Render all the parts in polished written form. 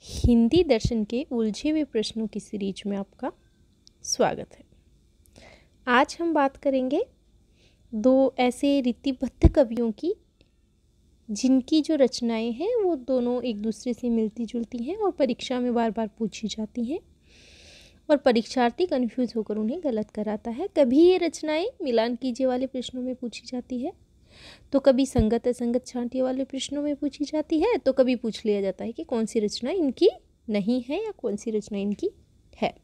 हिंदी दर्शन के उलझे हुए प्रश्नों की सीरीज में आपका स्वागत है। आज हम बात करेंगे दो ऐसे रीतिबद्ध कवियों की जिनकी जो रचनाएं हैं वो दोनों एक दूसरे से मिलती जुलती हैं और परीक्षा में बार बार पूछी जाती हैं और परीक्षार्थी कन्फ्यूज होकर उन्हें गलत कराता है। कभी ये रचनाएं मिलान कीजिए वाले प्रश्नों में पूछी जाती है, तो कभी संगत असंगत छांटिए वाले प्रश्नों में पूछी जाती है, तो कभी पूछ लिया जाता है कि कौन सी रचना इनकी नहीं है या कौन सी रचना इनकी है।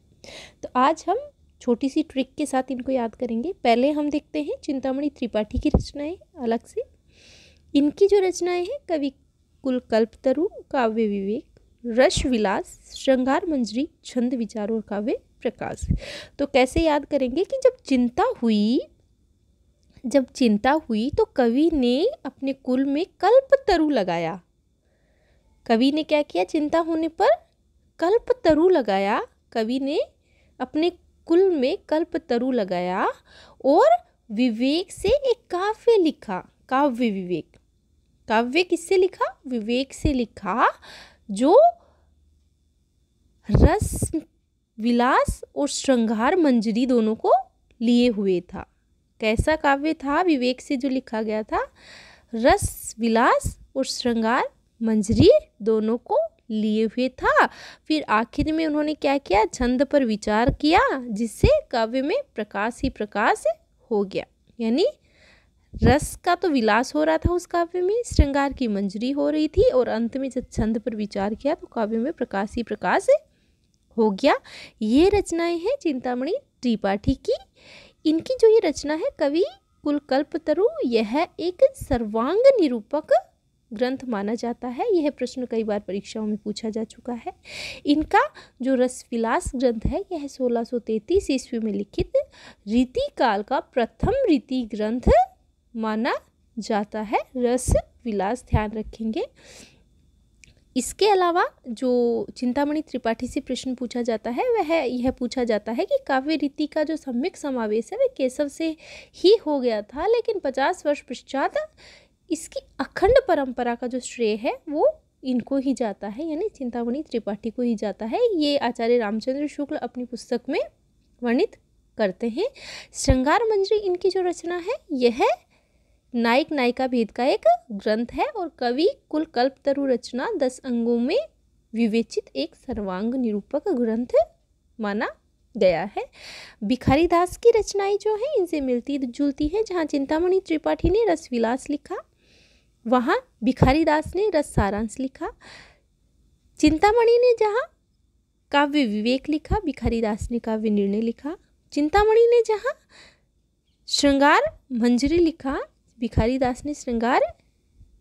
तो आज हम छोटी सी ट्रिक के साथ इनको याद करेंगे। पहले हम देखते हैं चिंतामणि त्रिपाठी की रचनाएं अलग से। इनकी जो रचनाएं हैं कवि कुल कल्पतरु, काव्य विवेक, रस विलास, श्रृंगार मंजरी, छंद विचार और काव्य प्रकाश। तो कैसे याद करेंगे कि जब चिंता हुई तो कवि ने अपने कुल में कल्पतरु लगाया। कवि ने क्या किया? चिंता होने पर कल्पतरु लगाया। कवि ने अपने कुल में कल्पतरु लगाया और विवेक से एक काव्य लिखा, काव्य विवेक। काव्य किससे लिखा? विवेक से लिखा, जो रस विलास और श्रृंगार मंजरी दोनों को लिए हुए था। कैसा काव्य था? विवेक से जो लिखा गया था, रस विलास और श्रृंगार मंजरी दोनों को लिए हुए था। फिर आखिर में उन्होंने क्या किया? छंद पर विचार किया, जिससे काव्य में प्रकाश ही प्रकाश हो गया। यानी रस का तो विलास हो रहा था उस काव्य में, श्रृंगार की मंजरी हो रही थी और अंत में जब छंद पर विचार किया तो काव्य में प्रकाश ही प्रकाश हो गया। ये रचनाएं हैं चिंतामणि त्रिपाठी की। इनकी जो ये रचना है कवि कुल कल्पतरु, यह एक सर्वांग निरूपक ग्रंथ माना जाता है। यह प्रश्न कई बार परीक्षाओं में पूछा जा चुका है। इनका जो रसविलास ग्रंथ है यह 1633 ईस्वी में लिखित रीति काल का प्रथम रीति ग्रंथ माना जाता है। रस विलास ध्यान रखेंगे। इसके अलावा जो चिंतामणि त्रिपाठी से प्रश्न पूछा जाता है वह यह पूछा जाता है कि काव्य रीति का जो सम्यक समावेश है वह केशव से ही हो गया था, लेकिन 50 वर्ष पश्चात इसकी अखंड परंपरा का जो श्रेय है वो इनको ही जाता है, यानी चिंतामणि त्रिपाठी को ही जाता है। ये आचार्य रामचंद्र शुक्ल अपनी पुस्तक में वर्णित करते हैं। श्रृंगार मंजरी इनकी जो रचना है यह नायक नायिका भेद का एक ग्रंथ है और कवि कुल कल्पतरु रचना 10 अंगों में विवेचित एक सर्वांग निरूपक ग्रंथ माना गया है। भिखारी दास की रचनाएं जो हैं इनसे मिलती जुलती हैं। जहाँ चिंतामणि त्रिपाठी ने रसविलास लिखा, वहाँ भिखारी दास ने रस सारांश लिखा। चिंतामणि ने जहाँ काव्य विवेक लिखा, भिखारी दास ने काव्य निर्णय लिखा। चिंतामणि ने जहाँ श्रृंगार मंजरी लिखा, भिखारी दास ने श्रृंगार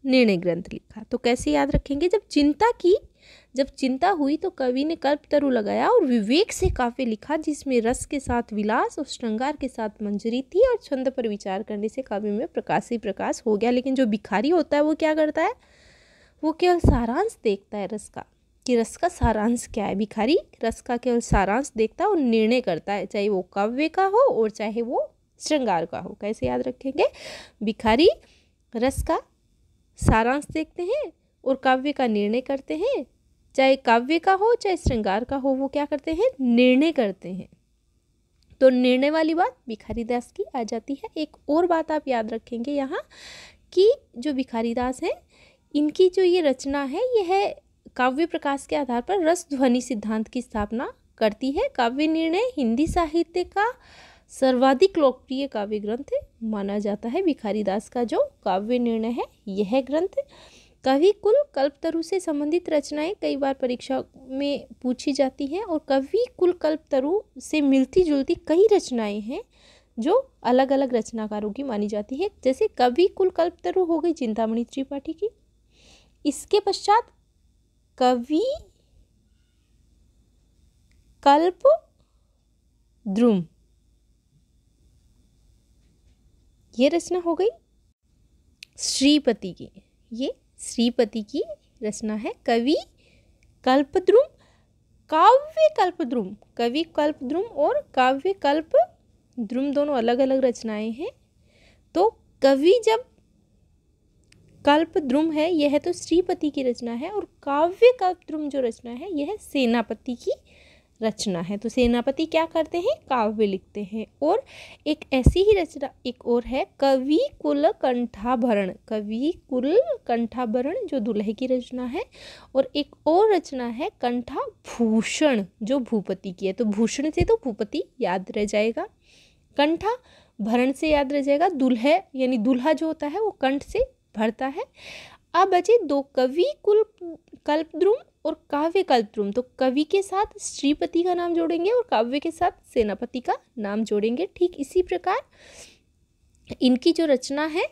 निर्णय ग्रंथ लिखा। तो कैसे याद रखेंगे? जब चिंता हुई तो कवि ने कल्पतरु लगाया और विवेक से काव्य लिखा, जिसमें रस के साथ विलास और श्रृंगार के साथ मंजरी थी और छंद पर विचार करने से काव्य में प्रकाश ही प्रकाश हो गया। लेकिन जो भिखारी होता है वो क्या करता है? वो केवल सारांश देखता है रस का, कि रस का सारांश क्या है। भिखारी रस का केवल सारांश देखता है और निर्णय करता है, चाहे वो काव्य का हो और चाहे वो श्रृंगार का हो। कैसे याद रखेंगे? भिखारी रस का सारांश देखते हैं और काव्य का निर्णय करते हैं, चाहे काव्य का हो चाहे श्रृंगार का हो, वो क्या करते हैं? निर्णय करते हैं। तो निर्णय वाली बात भिखारी दास की आ जाती है। एक और बात आप याद रखेंगे यहाँ कि जो भिखारी दास हैं इनकी जो ये रचना है यह काव्य प्रकाश के आधार पर रस ध्वनि सिद्धांत की स्थापना करती है। काव्य निर्णय हिंदी साहित्य का सर्वाधिक लोकप्रिय काव्य ग्रंथ माना जाता है। भिखारी दास का जो काव्य निर्णय है यह ग्रंथ। कवि कुल कल्पतरु से संबंधित रचनाएं कई बार परीक्षा में पूछी जाती हैं और कवि कुल कल्पतरु से मिलती जुलती कई रचनाएं हैं जो अलग अलग रचनाकारों की मानी जाती है। जैसे कवि कुल कल्पतरु हो गई चिंतामणि त्रिपाठी की। इसके पश्चात कवि कल्पद्रुम, ये रचना हो गई श्रीपति की। ये श्रीपति की रचना है। कवि कल्पद्रुम, काव्य कल्पद्रुम, कवि कल्पद्रुम और काव्य कल्पद्रुम दोनों अलग अलग रचनाएं हैं। तो कवि जब कल्पद्रुम है यह तो श्रीपति की रचना है, और काव्य कल्पद्रुम जो रचना है यह सेनापति की रचना है। तो सेनापति क्या करते हैं, काव्य लिखते हैं। और एक ऐसी ही रचना एक और है, कवि कुल कंठाभरण। कवि कुल कंठाभरण जो दुल्हे की रचना है। और एक और रचना है कंठाभूषण जो भूपति की है। तो भूषण से तो भूपति याद रह जाएगा, कंठा भरण से याद रह जाएगा, दुल्हे यानी दूल्हा जो होता है वो कंठ से भरता है। अब बचे दो, कवि कुल कल्पद्रुम और काव्य कल्पद्रुम। तो कवि के साथ श्रीपति का नाम जोड़ेंगे और काव्य के साथ सेनापति का नाम जोड़ेंगे। ठीक इसी प्रकार इनकी जो रचना है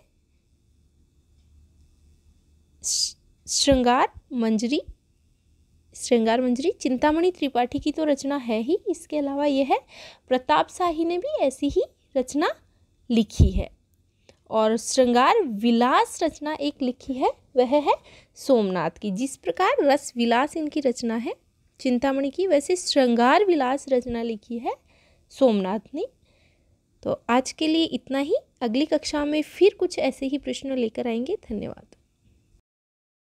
श्रृंगार मंजरी चिंतामणि त्रिपाठी की तो रचना है ही, इसके अलावा यह प्रताप शाही ने भी ऐसी ही रचना लिखी है। और श्रृंगार विलास रचना एक लिखी है, वह है सोमनाथ की। जिस प्रकार रस विलास इनकी रचना है चिंतामणि की, वैसे श्रृंगार विलास रचना लिखी है सोमनाथ ने। तो आज के लिए इतना ही। अगली कक्षा में फिर कुछ ऐसे ही प्रश्न लेकर आएंगे। धन्यवाद।